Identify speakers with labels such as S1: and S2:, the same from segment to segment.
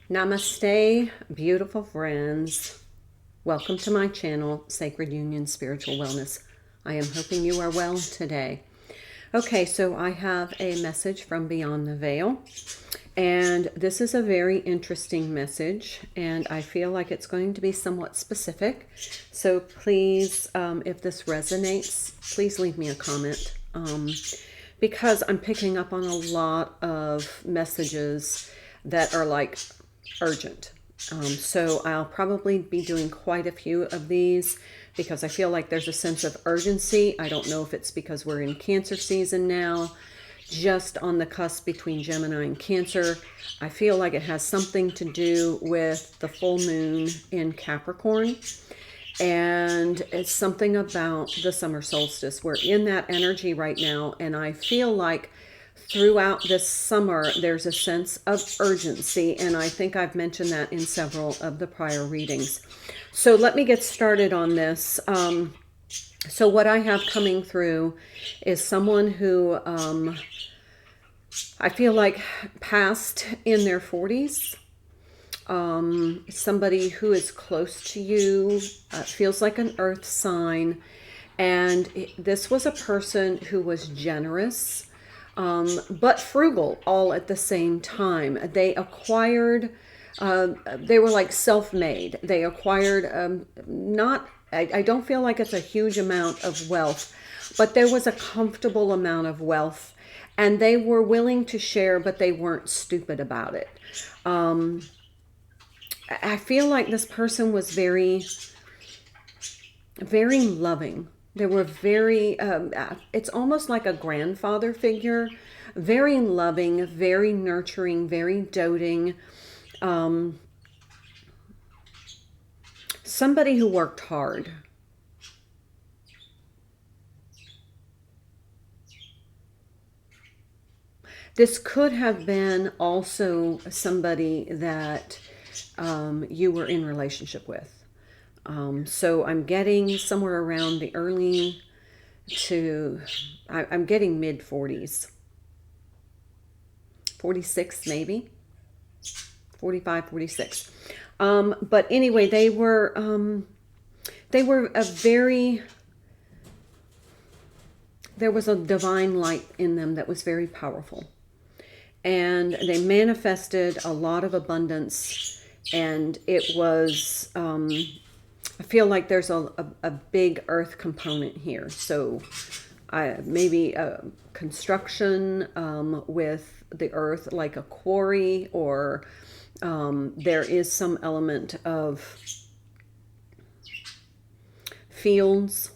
S1: Namaste, beautiful friends. Welcome to my channel, Sacred Union Spiritual Wellness. I am hoping you are well today. Okay, so I have a message from Beyond the Veil, and this is a very interesting message, and I feel like it's going to be somewhat specific. So please, if this resonates, please leave me a comment, because I'm picking up on a lot of messages that are like urgent. So I'll probably be doing quite a few of these because I feel like there's a sense of urgency. I don't know if it's because we're in Cancer season now, just on the cusp between Gemini and Cancer. I feel like it has something to do with the full moon in Capricorn. And it's something about the summer solstice. We're in that energy right now, and I feel like throughout this summer, there's a sense of urgency, and I think I've mentioned that in several of the prior readings. So let me get started on this. So what I have coming through is someone who I feel like passed in their 40s. Somebody who is close to you, feels like an earth sign. And this was a person who was generous, but frugal all at the same time. They acquired, they were like self-made. They acquired, I don't feel like it's a huge amount of wealth, but there was a comfortable amount of wealth, and they were willing to share, but they weren't stupid about it. I feel like this person was very, very loving. They were very, it's almost like a grandfather figure, very loving, very nurturing, very doting. Somebody who worked hard. This could have been also somebody that you were in relationship with. So I'm getting somewhere around the early to, I'm getting mid 40s, 46 maybe, 45, 46. But anyway, they were a very, there was a divine light in them that was very powerful. And they manifested a lot of abundance, and it was, I feel like there's a big earth component here. So maybe construction with the earth, like a quarry, or there is some element of fields.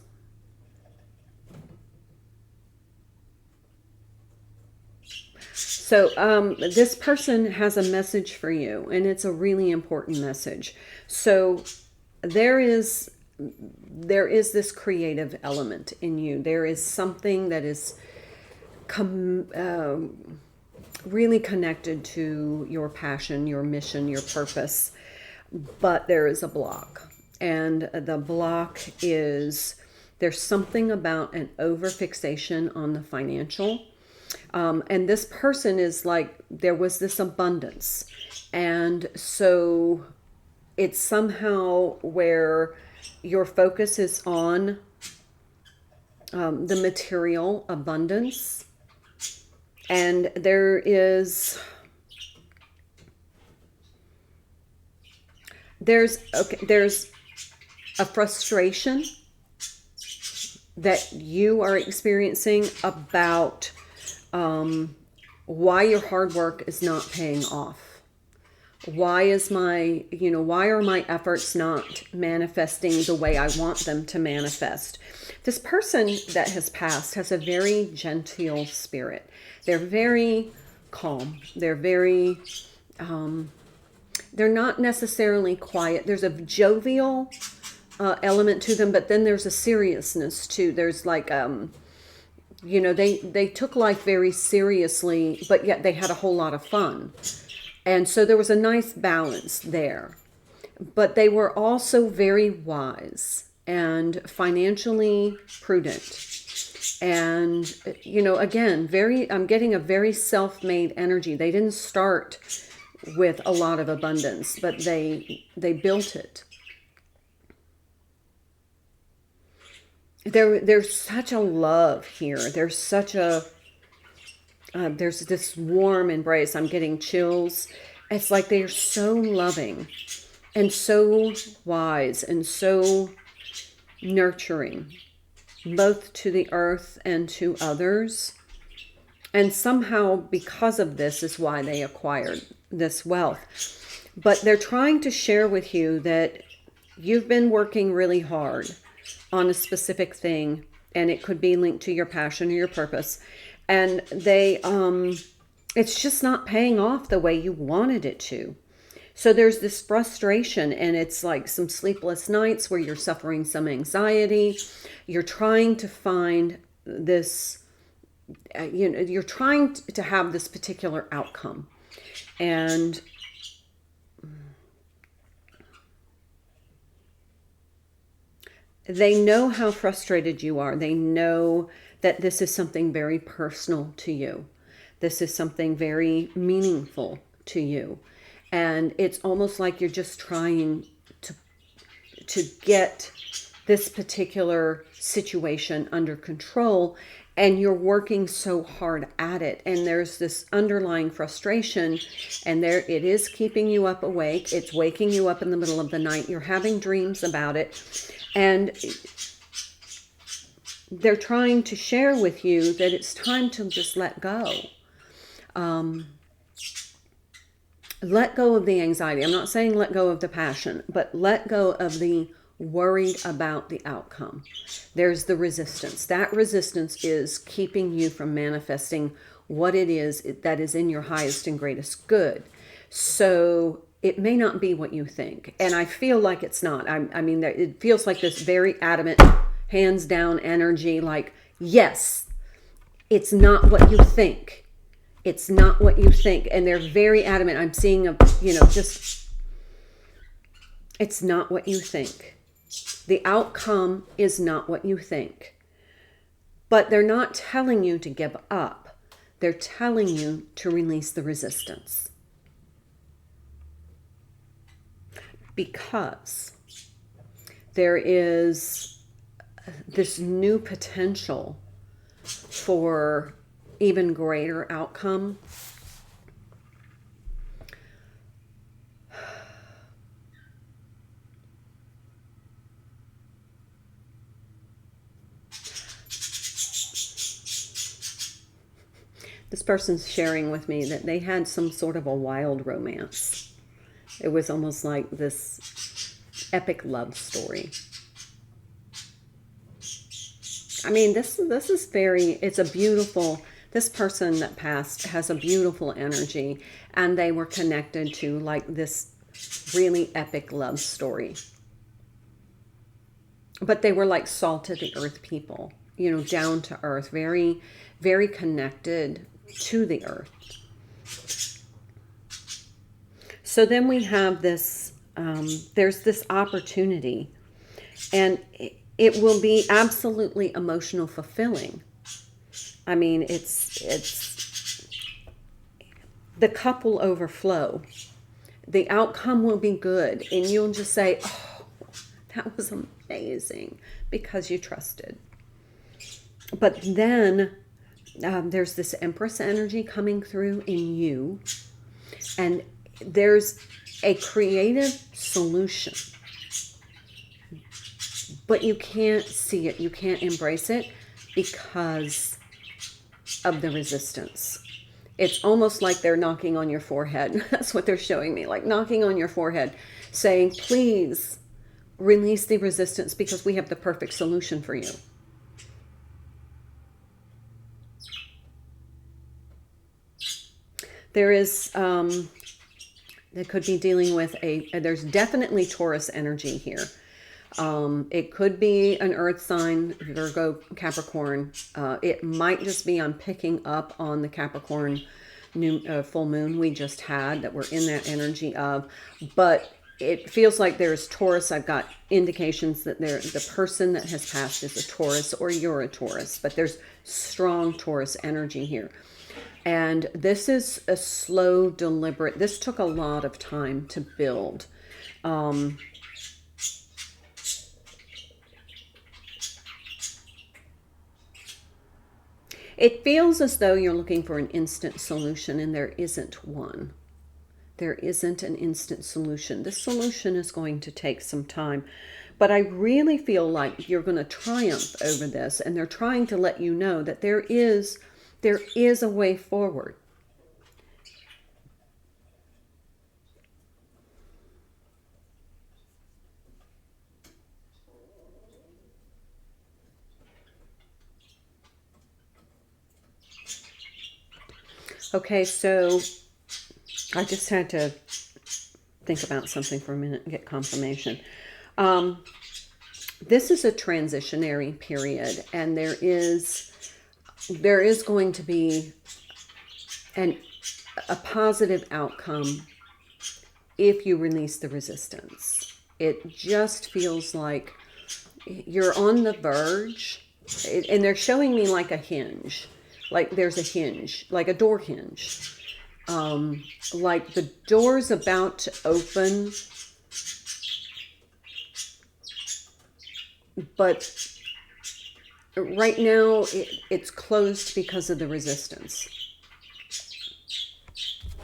S1: So this person has a message for you, and it's a really important message. So there is this creative element in you. There is something that is really connected to your passion, your mission, your purpose, but there is a block. And the block is, there's something about an overfixation on the financial. And this person is like, there was this abundance. And so it's somehow where your focus is on the material abundance. And there's a frustration that you are experiencing about why your hard work is not paying off. Why is why are my efforts not manifesting the way I want them to manifest? This person that has passed has a very genteel spirit. They're very calm. They're very, they're not necessarily quiet. There's a jovial element to them, but then there's a seriousness too. There's like, they took life very seriously, but yet they had a whole lot of fun. And so there was a nice balance there. But they were also very wise and financially prudent. And, again, I'm getting a very self-made energy. They didn't start with a lot of abundance, but they built it. There's such a love here. There's such a there's this warm embrace. I'm getting chills. It's like they're so loving and so wise and so nurturing, both to the earth and to others. And somehow, because of this, is why they acquired this wealth. But they're trying to share with you that you've been working really hard on a specific thing, and it could be linked to your passion or your purpose. And it's just not paying off the way you wanted it to. So there's this frustration, and it's like some sleepless nights where you're suffering some anxiety. You're trying to find this, you're trying to have this particular outcome. And they know how frustrated you are. They know that this is something very personal to you. This is something very meaningful to you. And it's almost like you're just trying to get this particular situation under control, and you're working so hard at it. And there's this underlying frustration, and there it is, keeping you up awake. It's waking you up in the middle of the night. You're having dreams about it. And they're trying to share with you that it's time to just let go. Let go of the anxiety. I'm not saying let go of the passion, but let go of the worried about the outcome. There's the resistance. That resistance is keeping you from manifesting what it is that is in your highest and greatest good. So it may not be what you think. And I feel like it's not. I mean, it feels like this very adamant, hands down energy, like, yes, it's not what you think. It's not what you think. And they're very adamant. I'm seeing it's not what you think. The outcome is not what you think. But they're not telling you to give up. They're telling you to release the resistance. Because there is this new potential for even greater outcome. This person's sharing with me that they had some sort of a wild romance. It was almost like this epic love story. I mean, this is it's a beautiful, this person that passed has a beautiful energy, and they were connected to like this really epic love story. But they were like salt of the earth people, down to earth, very, very connected to the earth. So then we have this, there's this opportunity, and it will be absolutely emotional fulfilling. I mean, it's the cup will overflow. The outcome will be good, and you'll just say, oh, that was amazing, because you trusted. But then there's this Empress energy coming through in you, and there's a creative solution, but you can't see it. You can't embrace it because of the resistance. It's almost like they're knocking on your forehead. That's what they're showing me, like knocking on your forehead, saying, please release the resistance because we have the perfect solution for you. There is, they could be dealing with there's definitely Taurus energy here. It could be an earth sign, Virgo, Capricorn. It might just be, I'm picking up on the Capricorn full moon we just had, that we're in that energy of, but it feels like there's Taurus. I've got indications that the person that has passed is a Taurus, or you're a Taurus, but there's strong Taurus energy here. And this is a slow, deliberate, this took a lot of time to build. It feels as though you're looking for an instant solution, and there isn't one. There isn't an instant solution. This solution is going to take some time, but I really feel like you're going to triumph over this, and they're trying to let you know that there is a way forward. Okay, so I just had to think about something for a minute and get confirmation. This is a transitionary period, and there is going to be a positive outcome if you release the resistance. It just feels like you're on the verge, and they're showing me like a hinge. Like there's a hinge, like a door hinge. Like the door's about to open, but right now it's closed because of the resistance.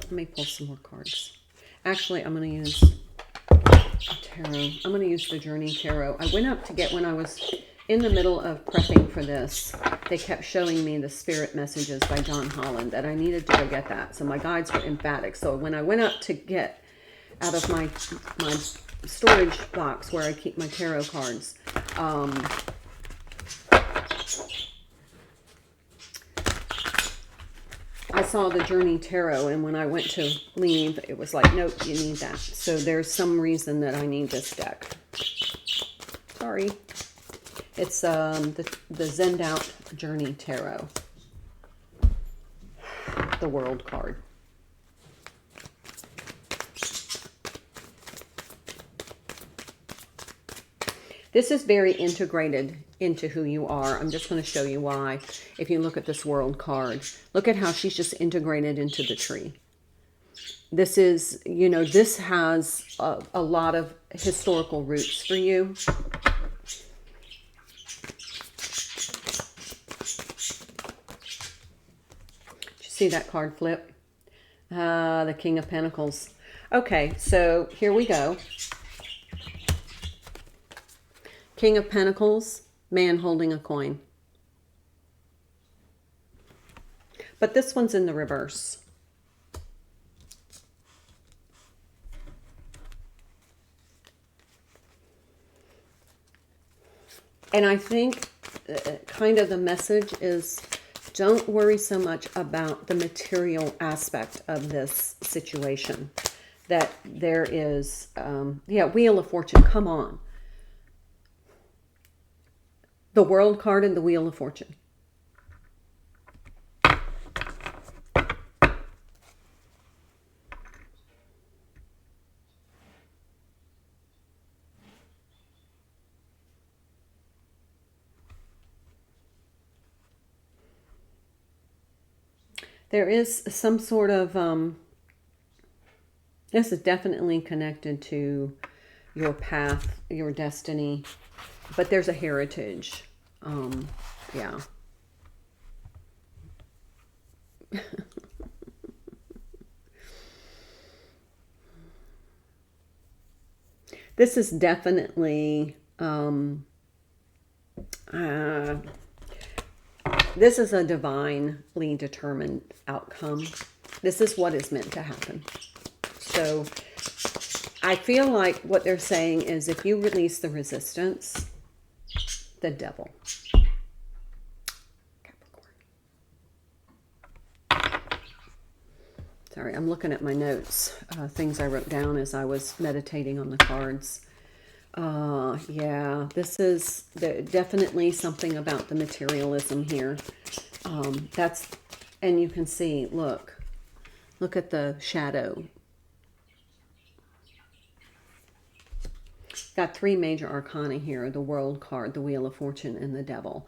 S1: Let me pull some more cards. Actually, I'm going to use tarot. I'm going to use the Journey Tarot. I went up to get, when I was in the middle of prepping for this, they kept showing me the Spirit Messages by John Holland, that I needed to go get that. So my guides were emphatic. So when I went up to get out of my storage box where I keep my tarot cards, I saw the Journey Tarot, and when I went to leave, it was like, nope, you need that. So there's some reason that I need this deck. Sorry. It's the Zend Out Journey Tarot. The World card. This is very integrated into who you are. I'm just going to show you why. If you look at this World card, look at how she's just integrated into the tree. This is, you know, this has a lot of historical roots for you. See that card flip? The King of Pentacles. Okay, so here we go. King of Pentacles, man holding a coin. But this one's in the reverse. And I think kind of the message is, don't worry so much about the material aspect of this situation. That there is, Wheel of Fortune, come on. The World card and the Wheel of Fortune. There is some sort of, this is definitely connected to your path, your destiny, but there's a heritage. Yeah. This is definitely, this is a divinely determined outcome. This is what is meant to happen. So I feel like what they're saying is, if you release the resistance, the devil. Capricorn. Sorry, I'm looking at my notes, things I wrote down as I was meditating on the cards. Yeah, this is definitely something about the materialism here. And you can see, look at the shadow. Got three major arcana here: the World card, the Wheel of Fortune, and the Devil.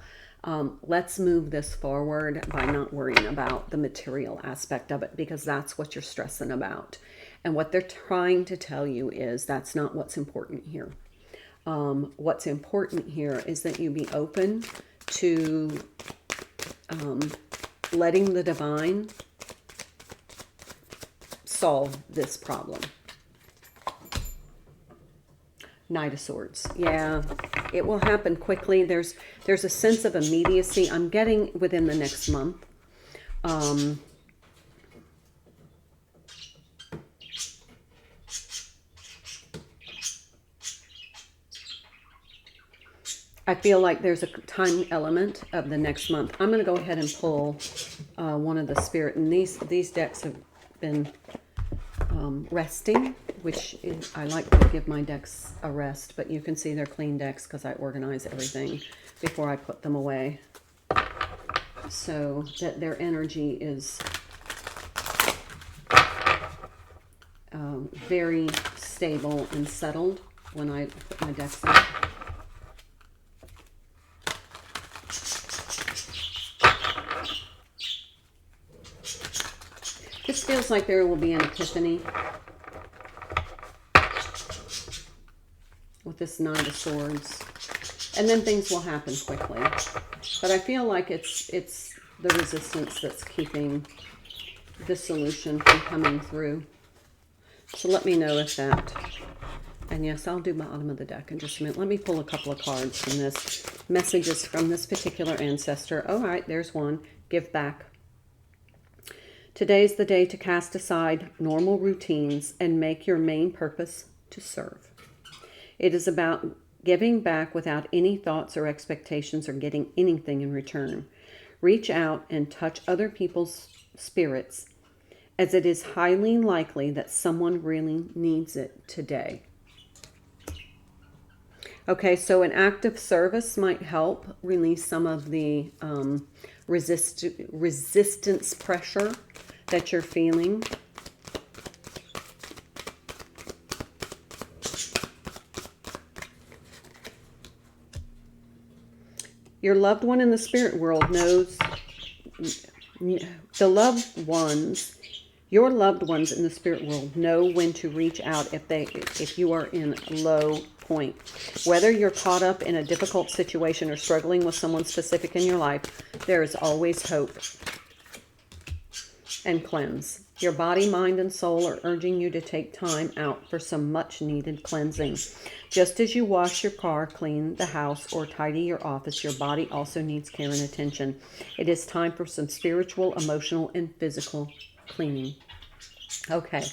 S1: Let's move this forward by not worrying about the material aspect of it, because that's what you're stressing about. And what they're trying to tell you is that's not what's important here. What's important here is that you be open to letting the divine solve this problem. Knight of Swords. Yeah, it will happen quickly. There's a sense of immediacy I'm getting within the next month. I feel like there's a time element of the next month. I'm going to go ahead and pull one of the spirit, and these decks have been resting, which is, I like to give my decks a rest, but you can see they're clean decks because I organize everything before I put them away, so that their energy is very stable and settled when I put my decks in. This feels like there will be an epiphany with this Knight of Swords, and then things will happen quickly. But I feel like it's the resistance that's keeping the solution from coming through. So let me know if that. And yes, I'll do bottom of the deck in just a minute. Let me pull a couple of cards from this. Messages from this particular ancestor. All right, there's one. Give back. Today's the day to cast aside normal routines and make your main purpose to serve. It is about giving back without any thoughts or expectations or getting anything in return. Reach out and touch other people's spirits, as it is highly likely that someone really needs it today. Okay, so an act of service might help release some of the resistance pressure that you're feeling. Your loved one in the spirit world knows, your loved ones in the spirit world know when to reach out if you are in low point. Whether you're caught up in a difficult situation or struggling with someone specific in your life, there is always hope. And cleanse. Your body, mind, and soul are urging you to take time out for some much needed cleansing. Just as you wash your car, clean the house, or tidy your office, your body also needs care and attention. It is time for some spiritual, emotional, and physical cleaning. Okay.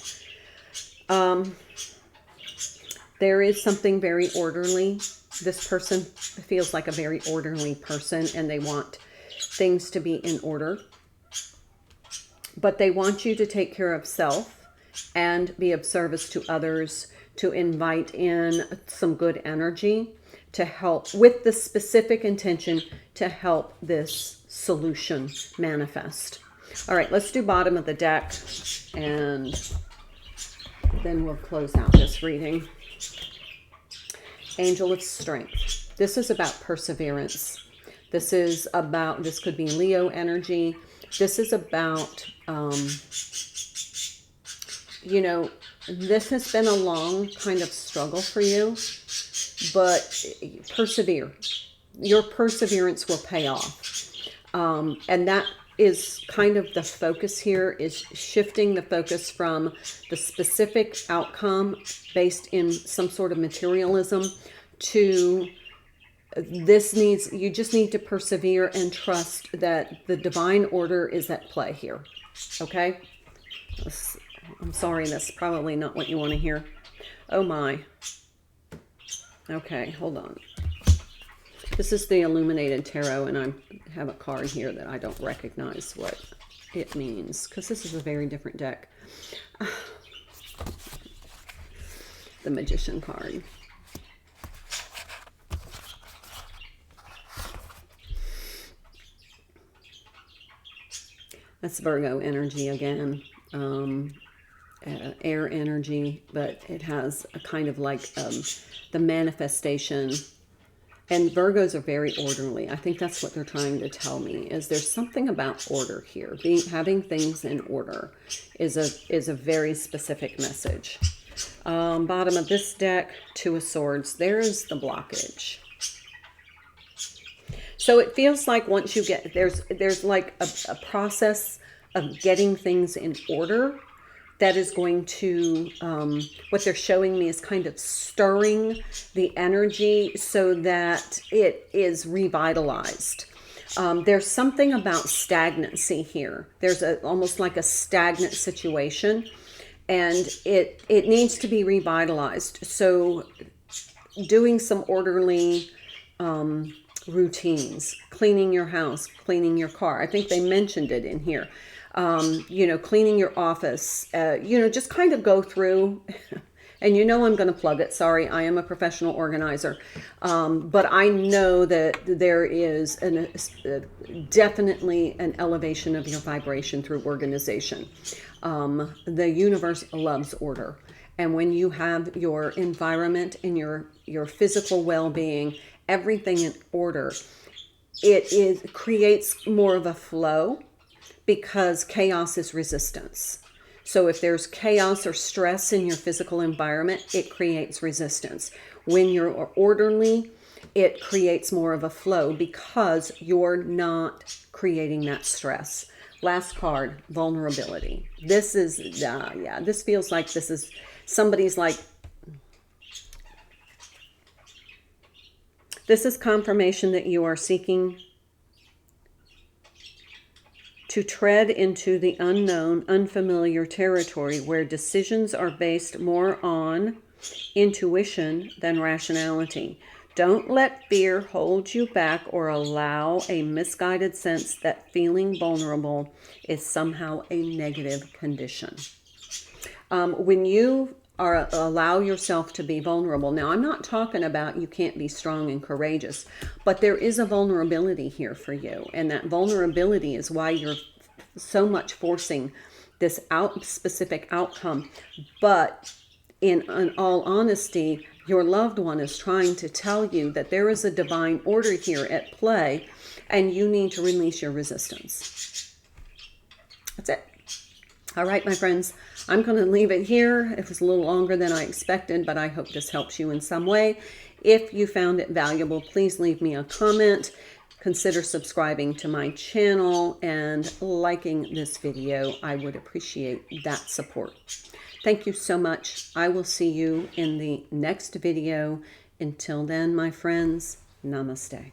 S1: There is something very orderly. This person feels like a very orderly person, and they want things to be in order. But they want you to take care of self and be of service to others, to invite in some good energy to help with the specific intention to help this solution manifest. All right, let's do bottom of the deck, and then we'll close out this reading. Angel of Strength. This is about perseverance. This could be Leo energy. This is about, this has been a long kind of struggle for you, but persevere. Your perseverance will pay off. And that is kind of the focus here, is shifting the focus from the specific outcome based in some sort of materialism to you just need to persevere and trust that the divine order is at play here. Okay? I'm sorry, that's probably not what you want to hear. Oh my. Okay, hold on. This is the Illuminated Tarot, and I have a card here that I don't recognize what it means, because this is a very different deck. The Magician card. That's Virgo energy again, air energy, but it has a kind of like the manifestation And Virgos are very orderly. I think that's what they're trying to tell me, is there's something about order here. Having things in order is a very specific message. Bottom of this deck, Two of Swords. There is the blockage. So it feels like once you get, there's like a process of getting things in order that is going to, what they're showing me is kind of stirring the energy so that it is revitalized. There's something about stagnancy here. There's almost like a stagnant situation, and it needs to be revitalized. So doing some orderly routines, cleaning your house, cleaning your car. I think they mentioned it in here. You know, cleaning your office, you know, just kind of go through, and you know I'm going to plug it. Sorry, I am a professional organizer. But I know that there is definitely an elevation of your vibration through organization. The universe loves order. And when you have your environment and your physical well-being, everything in order, it creates more of a flow, because chaos is resistance. So if there's chaos or stress in your physical environment, it creates resistance. When you're orderly, it creates more of a flow because you're not creating that stress. Last card, vulnerability. This is, yeah, this feels like this is somebody's like, this is confirmation that you are seeking to tread into the unknown, unfamiliar territory where decisions are based more on intuition than rationality. Don't let fear hold you back or allow a misguided sense that feeling vulnerable is somehow a negative condition. When you allow yourself to be vulnerable. Now, I'm not talking about you can't be strong and courageous, but there is a vulnerability here for you. And that vulnerability is why you're so much forcing this specific outcome. But in all honesty, your loved one is trying to tell you that there is a divine order here at play, and you need to release your resistance. That's it. All right, my friends, I'm going to leave it here. It was a little longer than I expected, but I hope this helps you in some way. If you found it valuable, please leave me a comment. Consider subscribing to my channel and liking this video. I would appreciate that support. Thank you so much. I will see you in the next video. Until then, my friends, namaste.